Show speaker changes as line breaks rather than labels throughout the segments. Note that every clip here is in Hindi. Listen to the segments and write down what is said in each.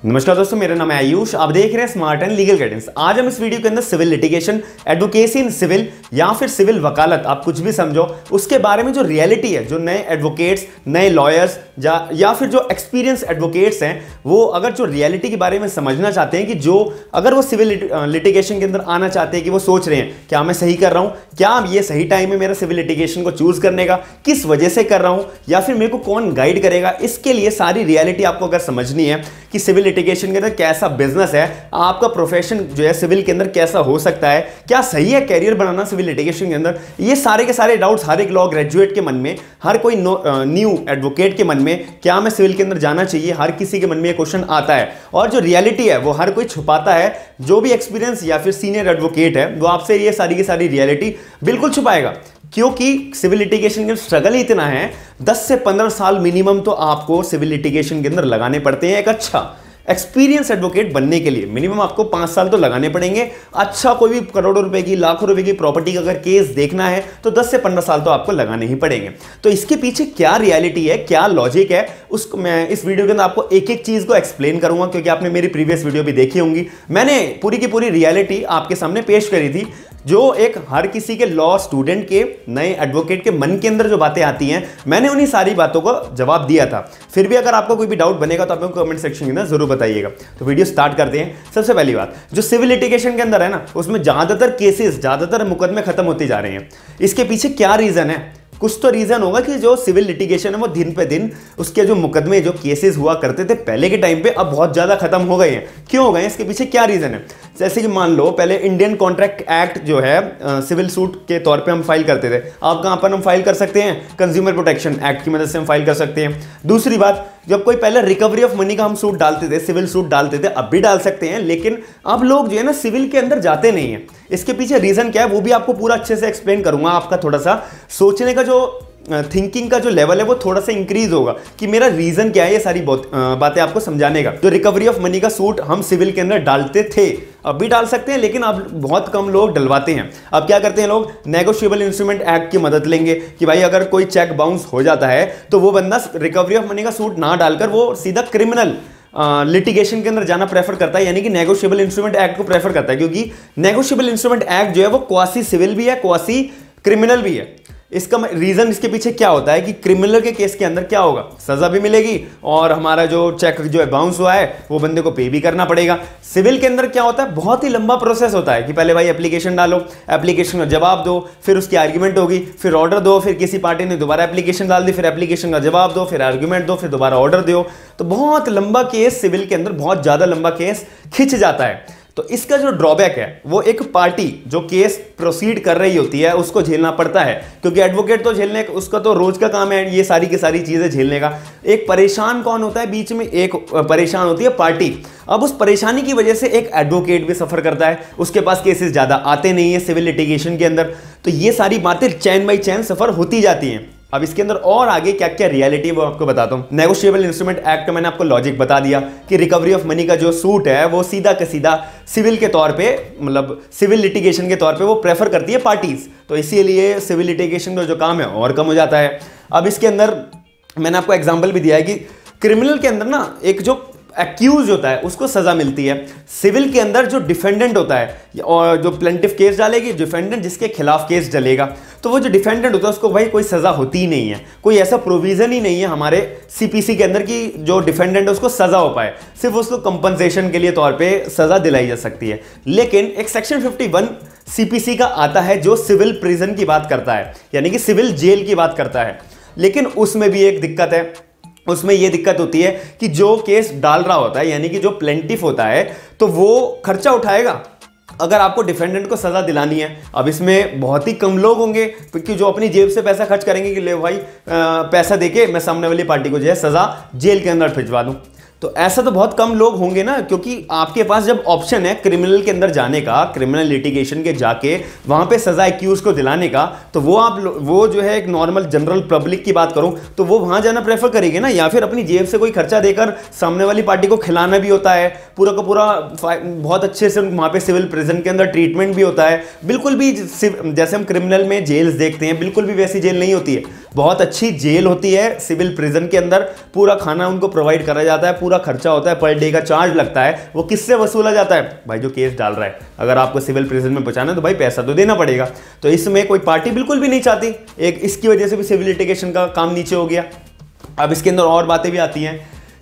नमस्कार दोस्तों, मेरा नाम है आयुष। आप देख रहे हैं स्मार्ट एंड लीगल गाइडेंस। आज हम इस वीडियो के अंदर civil litigation, advocacy in civil या फिर सिविल वकालत, आप कुछ भी समझो, उसके बारे में जो रियलिटी है, जो नए एडवोकेट्स, नए लॉयर्स या फिर जो एक्सपीरियंस एडवोकेट्स हैं, वो अगर जो रियलिटी के बारे में समझना चाहते हैं कि जो अगर वो सिविल लिटिगेशन के अंदर आना चाहते हैं कि वो सोच रहे हैं क्या मैं सही कर रहा हूं, क्या ये सही टाइम है मेरा सिविल लिटिगेशन को चूज करने का, किस वजह से कर रहा हूं, या फिर मेरे को कौन गाइड करेगा, इसके लिए सारी रियलिटी आपको अगर समझनी है कि सिविल लिटिगेशन के अंदर कैसा बिजनेस है, आपका प्रोफेशन जो है सिविल के अंदर कैसा हो सकता है, क्या सही है कैरियर बनाना सिविल लिटिगेशन के अंदर, ये सारे के सारे डाउट्स हर एक लॉ ग्रेजुएट के मन में, हर कोई न्यू एडवोकेट के मन में, क्या मैं सिविल के अंदर जाना चाहिए, हर किसी के मन में ये क्वेश्चन आता है। और जो रियलिटी है वो हर कोई छुपाता है। जो भी एक्सपीरियंस या फिर सीनियर एडवोकेट है वो आपसे ये सारी की सारी रियलिटी बिल्कुल छुपाएगा, क्योंकि सिविल लिटिगेशन के स्ट्रगल ही इतना है। 10 से 15 साल मिनिमम तो आपको सिविल लिटिगेशन के अंदर लगाने पड़ते हैं। एक अच्छा एक्सपीरियंस एडवोकेट बनने के लिए मिनिमम आपको 5 साल तो लगाने पड़ेंगे। अच्छा कोई भी करोड़ों रुपए की, लाखों रुपए की प्रॉपर्टी का अगर केस देखना है तो 10 से 15 साल तो आपको लगाने ही पड़ेंगे। तो इसके पीछे क्या रियलिटी है, क्या लॉजिक है, उसको मैं इस वीडियो के अंदर आपको एक एक चीज को एक्सप्लेन करूंगा, क्योंकि आपने मेरी प्रीवियस वीडियो भी देखी होंगी। मैंने पूरी की पूरी रियलिटी आपके सामने पेश करी थी, जो एक हर किसी के लॉ स्टूडेंट के, नए एडवोकेट के मन के अंदर जो बातें आती हैं, मैंने उन्हीं सारी बातों को जवाब दिया था। फिर भी अगर आपको कोई भी डाउट बनेगा तो आप मेरे को कमेंट सेक्शन के अंदर जरूर बताइएगा। तो वीडियो स्टार्ट करते हैं। सबसे पहली बात, जो सिविल लिटिगेशन के अंदर है ना, उसमें ज्यादातर केसेस, ज्यादातर मुकदमे खत्म होते जा रहे हैं। इसके पीछे क्या रीजन है? कुछ तो रीजन होगा कि जो सिविल लिटिगेशन है वो दिन पे दिन, उसके जो मुकदमे, जो केसेस हुआ करते थे पहले के टाइम पे, अब बहुत ज्यादा खत्म हो गए हैं। क्यों हो गए हैं? इसके पीछे क्या रीजन है? जैसे कि मान लो पहले इंडियन कॉन्ट्रैक्ट एक्ट जो है सिविल सूट के तौर पे हम फाइल करते थे। आप कहां पर हम फाइल कर सकते हैं? कंज्यूमर प्रोटेक्शन एक्ट की मदद से हम फाइल कर सकते हैं। दूसरी बात, जब कोई पहले रिकवरी ऑफ मनी का हम सूट डालते थे, सिविल सूट डालते थे, अब भी डाल सकते हैं, लेकिन अब लोग जो है ना सिविल के अंदर जाते नहीं है। इसके पीछे रीजन क्या है वो भी आपको पूरा अच्छे से एक्सप्लेन करूंगा। आपका थोड़ा सा सोचने का जो थिंकिंग का जो लेवल है वो थोड़ा सा इंक्रीज होगा कि मेरा रीजन क्या है, ये सारी बातें आपको समझाने का। जो रिकवरी ऑफ मनी का सूट हम सिविल के अंदर डालते थे, अब भी डाल सकते हैं, लेकिन अब बहुत कम लोग डलवाते हैं। अब क्या करते हैं लोग? नेगोशिएबल इंस्ट्रूमेंट एक्ट की मदद लेंगे कि भाई अगर कोई चेक बाउंस हो जाता है तो वो बंदा रिकवरी ऑफ मनी का सूट ना डालकर वो सीधा क्रिमिनल लिटिगेशन के अंदर जाना प्रेफर करता है, यानी कि नेगोशिएबल इंस्ट्रूमेंट एक्ट को प्रेफर करता है, क्योंकि नेगोशिएबल इंस्ट्रूमेंट एक्ट जो है वो क्वासी सिविल भी है, क्वासी क्रिमिनल भी है। इसका रीजन, इसके पीछे क्या होता है कि क्रिमिनल के केस के अंदर क्या होगा, सजा भी मिलेगी और हमारा जो चेक जो है बाउंस हुआ है वो बंदे को पे भी करना पड़ेगा। सिविल के अंदर क्या होता है, बहुत ही लंबा प्रोसेस होता है कि पहले भाई एप्लीकेशन डालो, एप्लीकेशन का जवाब दो, फिर उसकी आर्ग्यूमेंट होगी, फिर ऑर्डर दो, फिर किसी पार्टी ने दोबारा एप्लीकेशन डाल दी, फिर एप्लीकेशन का जवाब दो, फिर आर्ग्यूमेंट दो, फिर दोबारा ऑर्डर दो। तो बहुत लंबा केस सिविल के अंदर, बहुत ज्यादा लंबा केस खिंच जाता है। तो इसका जो ड्रॉबैक है वो एक पार्टी जो केस प्रोसीड कर रही होती है उसको झेलना पड़ता है, क्योंकि एडवोकेट तो झेलने, उसका तो रोज का काम है ये सारी की सारी चीजें झेलने का। एक परेशान कौन होता है बीच में? एक परेशान होती है पार्टी। अब उस परेशानी की वजह से एक एडवोकेट भी सफर करता है, उसके पास केसेस ज्यादा आते नहीं है सिविल लिटिगेशन के अंदर। तो ये सारी बातें चैन बाई चैन सफर होती जाती हैं। अब इसके अंदर और आगे क्या क्या रियलिटी है वो आपको बताता हूं। नेगोशिएबल इंस्ट्रूमेंट एक्ट का मैंने आपको लॉजिक बता दिया कि रिकवरी ऑफ मनी का जो सूट है वो सीधा का सीधा सिविल के तौर पे, मतलब सिविल लिटिगेशन के तौर पे वो प्रेफर करती है पार्टीज। तो इसीलिए सिविल लिटिगेशन का जो काम है और कम हो जाता है। अब इसके अंदर मैंने आपको एग्जाम्पल भी दिया है कि क्रिमिनल के अंदर ना एक जो एक्यूज होता है उसको सजा मिलती है। सिविल के अंदर जो डिफेंडेंट होता है और जो प्लेंटिफ केस डालेगी, डिफेंडेंट जिसके खिलाफ केस चलेगा, तो वो जो डिफेंडेंट होता है उसको भाई कोई सजा होती ही नहीं है। कोई ऐसा प्रोविजन ही नहीं है हमारे सीपीसी के अंदर कि जो डिफेंडेंट है उसको सजा हो पाए, सिर्फ उसको कंपनसेशन के लिए तौर पे सजा दिलाई जा सकती है। लेकिन एक सेक्शन 51 सीपीसी का आता है जो सिविल प्रिजन की बात करता है, यानी कि सिविल जेल की बात करता है। लेकिन उसमें भी एक दिक्कत है। उसमें यह दिक्कत होती है कि जो केस डाल रहा होता है, यानी कि जो प्लेंटिफ होता है, तो वो खर्चा उठाएगा अगर आपको डिफेंडेंट को सजा दिलानी है। अब इसमें बहुत ही कम लोग होंगे क्योंकि जो अपनी जेब से पैसा खर्च करेंगे कि ले भाई पैसा देके मैं सामने वाली पार्टी को जो है सजा जेल के अंदर भिजवा दूं। तो ऐसा तो बहुत कम लोग होंगे ना, क्योंकि आपके पास जब ऑप्शन है क्रिमिनल के अंदर जाने का, क्रिमिनल लिटिगेशन के जाके वहां पे सजा एक्यूज को दिलाने का, तो वो जो है एक नॉर्मल जनरल पब्लिक की बात करूं तो वो वहां जाना प्रेफर करेगी ना, या फिर अपनी जेब से कोई खर्चा देकर सामने वाली पार्टी को खिलाना भी होता है, पूरा का पूरा बहुत अच्छे से वहां पे सिविल प्रिजन के अंदर ट्रीटमेंट भी होता है। बिल्कुल भी जैसे हम क्रिमिनल में जेल्स देखते हैं, बिल्कुल भी वैसी जेल नहीं होती है। बहुत अच्छी जेल होती है सिविल प्रिजन के अंदर, पूरा खाना उनको प्रोवाइड करा जाता है, पूरा खर्चा होता है, पर डे का चार्ज लगता है, वो किससे वसूला जाता है? भाई जो केस डाल रहा है। अगर आपको सिविल प्रिजन में पहुंचाना है तो भाई पैसा तो देना पड़ेगा। तो इसमें कोई पार्टी बिल्कुल भी नहीं चाहती, एक इसकी वजह से भी सिविल लिटिगेशन का काम नीचे हो गया। अब इसके अंदर और बातें भी आती हैं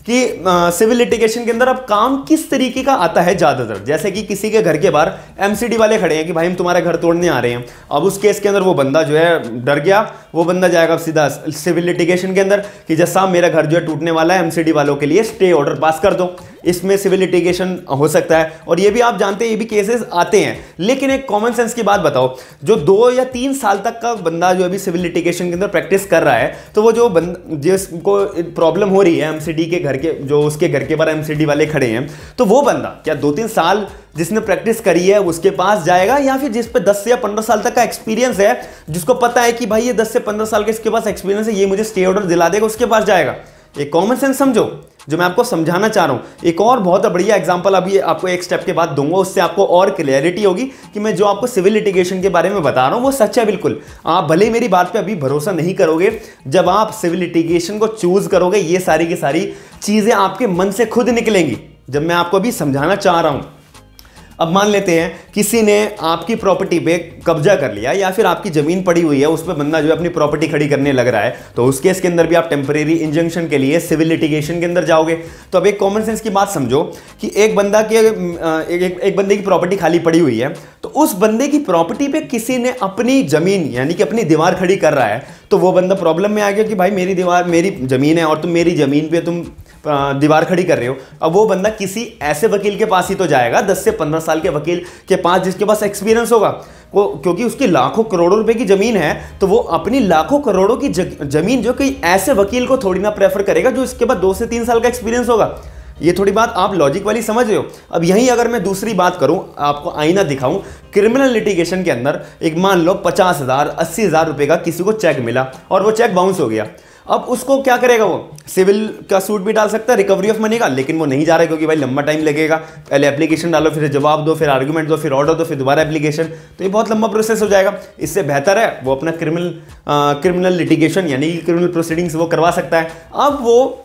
कि सिविल लिटिगेशन के अंदर अब काम किस तरीके का आता है ज्यादातर, जैसे कि किसी के घर के बाहर एमसीडी वाले खड़े हैं कि भाई हम तुम्हारे घर तोड़ने आ रहे हैं। अब उस केस के अंदर वो बंदा जो है डर गया, वो बंदा जाएगा सीधा सिविल लिटिगेशन के अंदर कि जैसा साहब मेरा घर जो है टूटने वाला है, एमसीडी वालों के लिए स्टे ऑर्डर पास कर दो। इसमें सिविल लिटिगेशन हो सकता है, और ये भी आप जानते हैं ये भी केसेस आते हैं। लेकिन एक कॉमन सेंस की बात बताओ, जो 2 या 3 साल तक का बंदा जो अभी सिविल लिटिगेशन के अंदर प्रैक्टिस कर रहा है, तो वो जो जिसको प्रॉब्लम हो रही है एमसीडी के घर के, जो उसके घर के बाहर एमसीडी वाले खड़े हैं, तो वो बंदा क्या 2-3 साल जिसने प्रैक्टिस करी है उसके पास जाएगा, या फिर जिस पे 10 से या 15 साल तक का एक्सपीरियंस है, जिसको पता है कि भाई ये 10 से 15 साल का इसके पास एक्सपीरियंस है, ये मुझे स्टे ऑर्डर दिला देगा, उसके पास जाएगा? एक कॉमन सेंस समझो जो मैं आपको समझाना चाह रहा हूं। एक और बहुत बढ़िया एग्जांपल अभी आपको एक स्टेप के बाद दूंगा, उससे आपको और क्लैरिटी होगी कि मैं जो आपको सिविल लिटिगेशन के बारे में बता रहा हूं वो सच है बिल्कुल। आप भले ही मेरी बात पे अभी भरोसा नहीं करोगे, जब आप सिविल लिटिगेशन को चूज करोगे ये सारी की सारी चीजें आपके मन से खुद निकलेंगी, जब मैं आपको अभी समझाना चाह रहा हूं। अब मान लेते हैं किसी ने आपकी प्रॉपर्टी पे कब्जा कर लिया, या फिर आपकी जमीन पड़ी हुई है उस पर बंदा जो है अपनी प्रॉपर्टी खड़ी करने लग रहा है, तो उस केस के अंदर भी आप टेम्परेरी इंजंक्शन के लिए सिविल लिटिगेशन के अंदर जाओगे। तो अब एक कॉमन सेंस की बात समझो कि एक बंदे की प्रॉपर्टी खाली पड़ी हुई है, तो उस बंदे की प्रॉपर्टी पे किसी ने अपनी जमीन यानी कि अपनी दीवार खड़ी कर रहा है, तो वो बंदा प्रॉब्लम में आ गया कि भाई मेरी दीवार मेरी जमीन है और तुम मेरी जमीन पे तुम दीवार खड़ी कर रहे हो। अब वो बंदा किसी ऐसे वकील के पास ही तो जाएगा, 10 से 15 साल के वकील के पास, जिसके पास एक्सपीरियंस होगा, वो क्योंकि उसकी लाखों करोड़ों रुपए की जमीन है, तो वो अपनी लाखों करोड़ों की जमीन जो कि ऐसे वकील को थोड़ी ना प्रेफर करेगा जो इसके बाद 2 से 3 साल का एक्सपीरियंस होगा। ये थोड़ी बात आप लॉजिक वाली समझ रहे हो। अब यहीं अगर मैं दूसरी बात करूं, आपको आईना दिखाऊं, क्रिमिनल लिटिगेशन के अंदर एक मान लो 50,000 80,000 रुपए का किसी को चेक मिला और वो चेक बाउंस हो गया। अब उसको क्या करेगा? वो सिविल का सूट भी डाल सकता है रिकवरी ऑफ मनी का, लेकिन वो नहीं जा रहा है क्योंकि भाई लंबा टाइम लगेगा, पहले एप्लीकेशन डालो, फिर जवाब दो, फिर आर्गुमेंट दो, फिर ऑर्डर दो, फिर दोबारा एप्लीकेशन, तो ये बहुत लंबा प्रोसेस हो जाएगा। इससे बेहतर है वो अपना क्रिमिनल लिटिगेशन यानी कि क्रिमिनल प्रोसीडिंग्स वो करवा सकता है। अब वो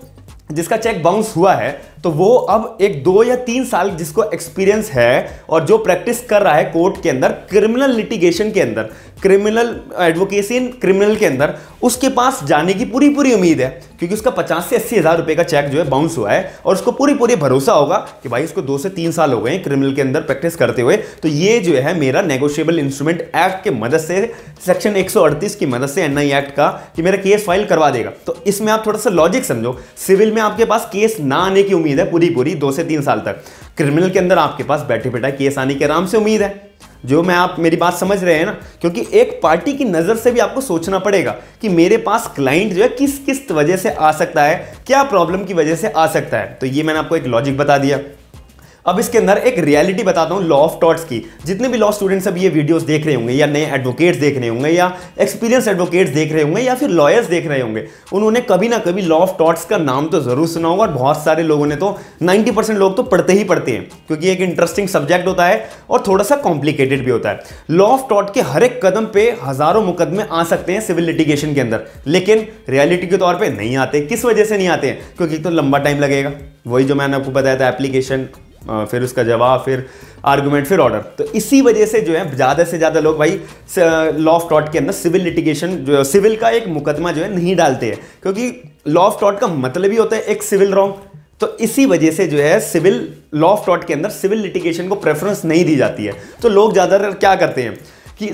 जिसका चेक बाउंस हुआ है, तो वो अब एक 2 या 3 साल जिसको एक्सपीरियंस है और जो प्रैक्टिस कर रहा है कोर्ट के अंदर क्रिमिनल लिटिगेशन के अंदर, क्रिमिनल एडवोकेसी इन क्रिमिनल के अंदर, उसके पास जाने की पूरी पूरी उम्मीद है, क्योंकि उसका 50 से 80,000 रुपए का चेक जो है बाउंस हुआ है और उसको पूरी पूरी भरोसा होगा कि भाई इसको 2 से 3 साल हो गए क्रिमिनल के अंदर प्रैक्टिस करते हुए, तो ये जो है मेरा नेगोशिएबल इंस्ट्रूमेंट एक्ट के मदद से, सेक्शन 138 की मदद से, एनआई एक्ट का, कि मेरा केस फाइल करवा देगा। तो इसमें आप थोड़ा सा लॉजिक समझो, सिविल में आपके पास केस ना आने की उम्मीद है पूरी 2 से 3 साल तक, क्रिमिनल के अंदर आपके पास बैठे बैठा केस आने की आराम से उम्मीद है। जो मैं आप मेरी बात समझ रहे हैं ना, क्योंकि एक पार्टी की नजर से भी आपको सोचना पड़ेगा कि मेरे पास क्लाइंट जो है किस किस वजह से आ सकता है, क्या प्रॉब्लम की वजह से आ सकता है। तो ये मैंने आपको एक लॉजिक बता दिया। अब इसके अंदर एक रियलिटी बताता हूं लॉ ऑफ टॉर्ट्स की। जितने भी लॉ स्टूडेंट्स अब ये वीडियोस देख रहे होंगे, या नए एडवोकेट्स देख रहे होंगे, या एक्सपीरियंस एडवोकेट्स देख रहे होंगे, या फिर लॉयर्स देख रहे होंगे, उन्होंने कभी ना कभी लॉ ऑफ टॉर्ट्स का नाम तो जरूर सुना होगा, और बहुत सारे लोगों ने तो 90% लोग तो पढ़ते ही पढ़ते हैं, क्योंकि एक इंटरेस्टिंग सब्जेक्ट होता है और थोड़ा सा कॉम्प्लिकेटेड भी होता है। लॉ ऑफ टॉर्ट के हर एक कदम पे हजारों मुकदमे आ सकते हैं सिविल लिटिगेशन के अंदर, लेकिन रियलिटी के तौर पर नहीं आते। किस वजह से नहीं आते हैं? क्योंकि तो लंबा टाइम लगेगा, वही जो मैंने आपको बताया था, एप्लीकेशन, फिर उसका जवाब, फिर आर्गुमेंट, फिर ऑर्डर। तो इसी वजह से जो है ज़्यादा से ज़्यादा लोग भाई लॉ ऑफ टॉर्ट के अंदर सिविल लिटिगेशन जो सिविल का एक मुकदमा जो है नहीं डालते हैं, क्योंकि लॉ ऑफ टॉर्ट का मतलब ही होता है एक सिविल रॉन्ग। तो इसी वजह से जो है सिविल लॉ ऑफ टॉर्ट के अंदर सिविल लिटिगेशन को प्रेफरेंस नहीं दी जाती है। तो लोग ज़्यादातर क्या करते हैं कि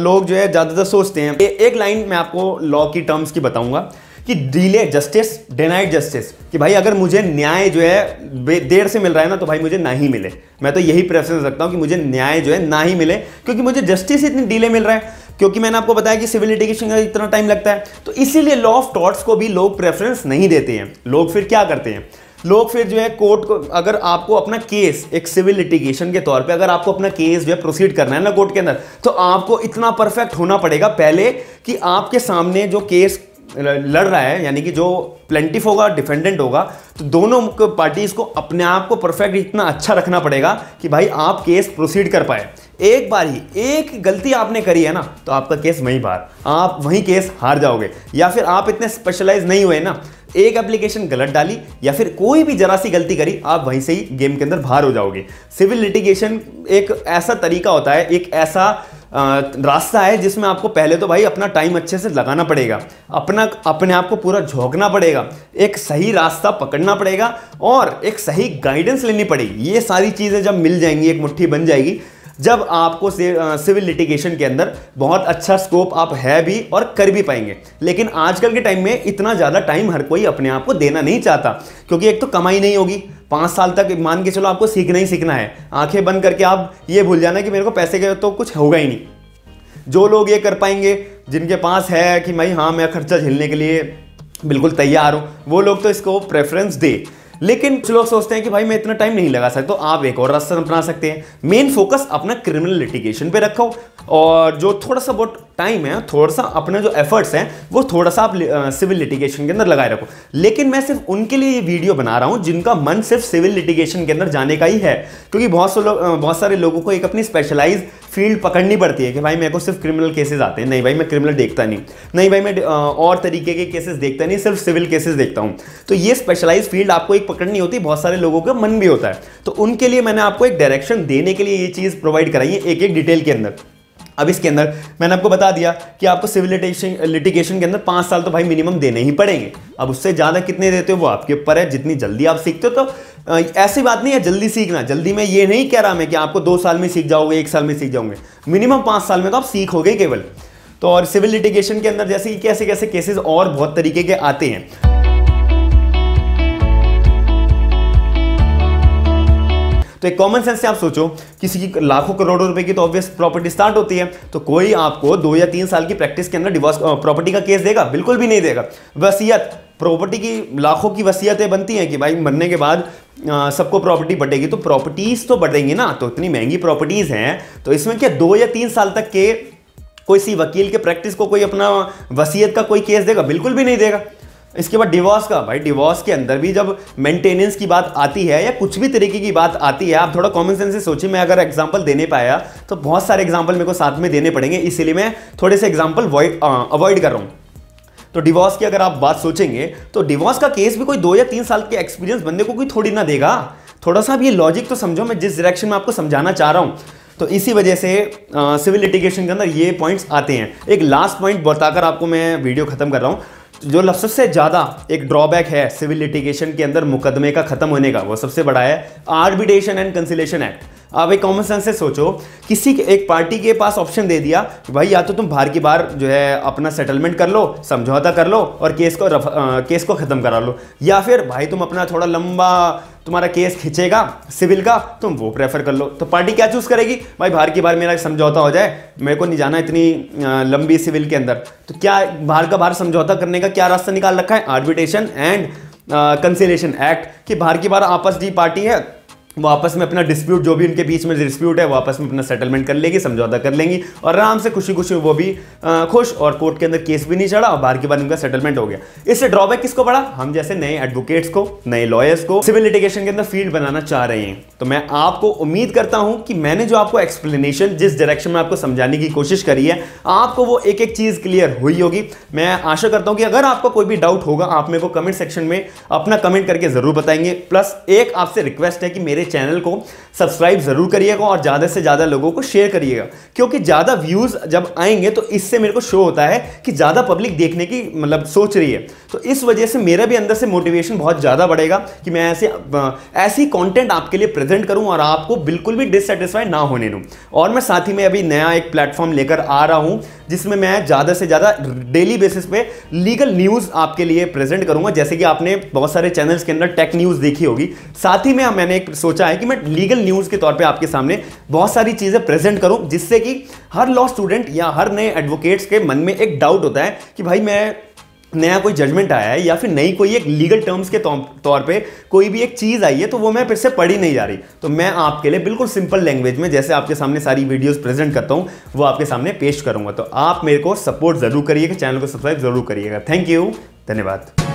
लोग जो है ज़्यादातर सोचते हैं, एक लाइन मैं आपको लॉ की टर्म्स की बताऊंगा कि डिले जस्टिस डिनाइड जस्टिस, कि भाई अगर मुझे न्याय जो है देर से मिल रहा है ना, तो भाई मुझे ना ही मिले। मैं तो यही प्रेफरेंस रखता हूं कि मुझे न्याय जो है ना ही मिले, क्योंकि मुझे जस्टिस इतनी डिले मिल रहा है, क्योंकि मैंने आपको बताया कि सिविल लिटिगेशन का इतना टाइम लगता है। तो इसीलिए लॉ ऑफ टॉर्ट्स को भी लोग प्रेफरेंस नहीं देते हैं। लोग फिर क्या करते हैं, लोग फिर जो है कोर्ट को, अगर आपको अपना केस एक सिविल लिटिगेशन के तौर पे अगर आपको अपना केस जो है प्रोसीड करना है ना कोर्ट के अंदर, तो आपको इतना परफेक्ट होना पड़ेगा पहले कि आपके सामने जो केस लड़ रहा है, यानी कि जो प्लेंटिफ होगा, डिफेंडेंट होगा, तो दोनों पार्टीज को अपने आप को परफेक्ट इतना अच्छा रखना पड़ेगा कि भाई आप केस प्रोसीड कर पाए। एक बार ही एक गलती आपने करी है ना तो आपका केस वहीं बाहर, आप वहीं केस हार जाओगे। या फिर आप इतने स्पेशलाइज नहीं हुए ना, एक एप्लीकेशन गलत डाली या फिर कोई भी जरा सी गलती करी, आप वहीं से ही गेम के अंदर बाहर हो जाओगे। सिविल लिटिगेशन एक ऐसा तरीका होता है, एक ऐसा रास्ता है जिसमें आपको पहले तो भाई अपना टाइम अच्छे से लगाना पड़ेगा, अपने आप को पूरा झोंकना पड़ेगा, एक सही रास्ता पकड़ना पड़ेगा और एक सही गाइडेंस लेनी पड़ेगी। ये सारी चीज़ें जब मिल जाएंगी, एक मुट्ठी बन जाएगी, जब आपको सिविल लिटिगेशन के अंदर बहुत अच्छा स्कोप आप है भी और कर भी पाएंगे। लेकिन आजकल के टाइम में इतना ज़्यादा टाइम हर कोई अपने आप को देना नहीं चाहता, क्योंकि एक तो कमाई नहीं होगी, 5 साल तक मान के चलो आपको सीखना ही सीखना है, आंखें बंद करके आप ये भूल जाना कि मेरे को पैसे के तो कुछ होगा ही नहीं। जो लोग ये कर पाएंगे, जिनके पास है कि भाई हाँ मैं खर्चा झेलने के लिए बिल्कुल तैयार हूँ, वो लोग तो इसको प्रेफरेंस दे। लेकिन कुछ लोग सोचते हैं कि भाई मैं इतना टाइम नहीं लगा सकता, तो आप एक और रास्ता अपना सकते हैं। मेन फोकस अपना क्रिमिनल लिटिगेशन पे रखो और जो थोड़ा सा बहुत टाइम है, थोड़ा सा अपने जो एफर्ट्स हैं वो थोड़ा सा आप सिविल लिटिगेशन के अंदर लगाए रखो। लेकिन मैं सिर्फ उनके लिए ये वीडियो बना रहा हूं जिनका मन सिर्फ सिविल लिटिगेशन के अंदर जाने का ही है, क्योंकि बहुत सारे लोगों को एक अपनी स्पेशलाइज फील्ड पकड़नी पड़ती है कि भाई मेरे को सिर्फ क्रिमिनल केसेस आते हैं, नहीं भाई मैं क्रिमिनल देखता नहीं भाई मैं और तरीके के केसेस देखता नहीं, सिर्फ सिविल केसेस देखता हूं। तो ये स्पेशलाइज फील्ड आपको एक पकड़नी होती है, बहुत सारे लोगों का मन भी होता है। तो उनके लिए मैंने आपको एक डायरेक्शन देने के लिए ये चीज़ प्रोवाइड कराई है एक एक डिटेल के अंदर। अब इसके अंदर मैंने आपको बता दिया कि आपको सिविल लिटिगेशन के अंदर 5 साल तो भाई मिनिमम देने ही पड़ेंगे। अब उससे ज़्यादा कितने देते हो वो आपके ऊपर है, जितनी जल्दी आप सीखते हो। तो ऐसी बात नहीं है जल्दी सीखना, जल्दी मैं ये नहीं कह रहा मैं कि आपको 2 साल में सीख जाओगे, 1 साल में सीख जाओगे, मिनिमम 5 साल में तो आप सीखोगे केवल। तो और सिविल लिटिगेशन के अंदर जैसे कि कैसे कैसे केसेस और बहुत तरीके के आते हैं। तो एक कॉमन सेंस से आप सोचो, किसी की लाखों करोड़ों रुपए की तो ऑब्वियस प्रॉपर्टी स्टार्ट होती है, तो कोई आपको 2 या 3 साल की प्रैक्टिस के अंदर डिवोर्स प्रॉपर्टी का केस देगा? बिल्कुल भी नहीं देगा। वसीयत, प्रॉपर्टी की लाखों की वसीयतें बनती हैं कि भाई मरने के बाद सबको प्रॉपर्टी बटेगी, तो प्रॉपर्टीज तो बढ़ेंगी ना, तो इतनी महंगी प्रॉपर्टीज हैं, तो इसमें क्या 2 या 3 साल तक के कोई सी वकील के प्रैक्टिस को कोई अपना वसीयत का कोई केस देगा? बिल्कुल भी नहीं देगा। इसके बाद डिवोर्स का, भाई डिवोर्स के अंदर भी जब मेंटेनेंस की बात आती है या कुछ भी तरीके की बात आती है, आप थोड़ा कॉमन सेंस से सोचिए। मैं अगर एग्जांपल देने पाया तो बहुत सारे एग्जांपल मेरे को साथ में देने पड़ेंगे, इसीलिए मैं थोड़े से एग्जांपल अवॉइड कर रहा हूं। तो डिवोर्स की अगर आप बात सोचेंगे तो डिवोर्स का केस भी कोई 2 या 3 साल के एक्सपीरियंस बंदे को कोई थोड़ी ना देगा। थोड़ा सा भी ये लॉजिक तो समझो, मैं जिस डायरेक्शन में आपको समझाना चाह रहा हूं। तो इसी वजह से सिविल लिटिगेशन के अंदर ये पॉइंट्स आते हैं। एक लास्ट पॉइंट बताकर आपको मैं वीडियो खत्म कर रहा हूं। जो सबसे ज़्यादा एक ड्रॉबैक है सिविल लिटिगेशन के अंदर मुकदमे का खत्म होने का, वो सबसे बड़ा है आर्बिट्रेशन एंड कंसिलिएशन एक्ट। आप एक कॉमन सेंस से सोचो, किसी एक पार्टी के पास ऑप्शन दे दिया कि भाई या तो तुम बाहर की बार जो है अपना सेटलमेंट कर लो, समझौता कर लो और केस को खत्म करा लो, या फिर भाई तुम अपना थोड़ा लंबा तुम्हारा केस खिंचेगा सिविल का, तुम वो प्रेफर कर लो। तो पार्टी क्या चूज करेगी? भाई बाहर की बार मेरा समझौता हो जाए, मेरे को नहीं जाना इतनी लंबी सिविल के अंदर। तो क्या बाहर का बाहर समझौता करने का क्या रास्ता निकाल रखा है? आर्बिट्रेशन एंड कंसिलिएशन एक्ट, कि बाहर की बार आपस की पार्टी है, वो आपस में अपना डिस्प्यूट, जो भी उनके बीच में डिस्प्यूट है, वो आपस में अपना सेटलमेंट कर लेगी, समझौता कर लेंगी और आराम से खुशी खुशी वो भी खुश, और कोर्ट के अंदर केस भी नहीं चढ़ा और बाहर की बार उनका सेटलमेंट हो गया। इससे ड्रॉबैक किसको पड़ा? हम जैसे नए एडवोकेट्स को, नए लॉयर्स को सिविल लिटिगेशन के अंदर फील्ड बनाना चाह रहे हैं। तो मैं आपको उम्मीद करता हूं कि मैंने जो आपको एक्सप्लेनेशन, जिस डायरेक्शन में आपको समझाने की कोशिश करी है, आपको वो एक एक चीज क्लियर हुई होगी। मैं आशा करता हूं कि अगर आपको कोई भी डाउट होगा, आप मेरे को कमेंट सेक्शन में अपना कमेंट करके जरूर बताएंगे। प्लस एक आपसे रिक्वेस्ट है कि मेरे चैनल को सब्सक्राइब जरूर करिएगा और ज्यादा से ज्यादा लोगों को शेयर करिएगा, क्योंकि ज्यादा व्यूज जब आएंगे तो इससे मेरे को शो होता है कि ज्यादा पब्लिक देखने की मतलब सोच रही है। तो इस वजह से मेरा भी अंदर से मोटिवेशन बहुत ज्यादा बढ़ेगा कि मैं ऐसी कंटेंट आपके लिए प्रेजेंट करूं और आपको बिल्कुल भी डिससेटिस्फाई ना होने दूं। और मैं साथ ही में अभी नया एक प्लेटफॉर्म लेकर आ रहा हूं जिसमें मैं ज्यादा से ज्यादा डेली बेसिस पे लीगल न्यूज आपके लिए प्रेजेंट करूंगा। जैसे कि आपने बहुत सारे चैनल्स के अंदर टेक न्यूज देखी होगी, साथ ही में मैंने एक सोचा है कि मैं लीगल न्यूज के तौर पे आपके सामने बहुत सारी चीजें प्रेजेंट करूं, जिससे कि हर लॉ स्टूडेंट या हर नए एडवोकेट्स के मन में एक डाउट होता है कि भाई मैं नया कोई जजमेंट आया है या फिर नई कोई एक लीगल टर्म्स के तौर पे कोई भी एक चीज आई है, तो वो मैं फिर से पढ़ी नहीं जा रही। तो मैं आपके लिए बिल्कुल सिंपल लैंग्वेज में, जैसे आपके सामने सारी वीडियोस प्रेजेंट करता हूं, वो आपके सामने पेश करूंगा। तो आप मेरे को सपोर्ट जरूर करिएगा, चैनल को सब्सक्राइब जरूर करिएगा। थैंक यू, धन्यवाद।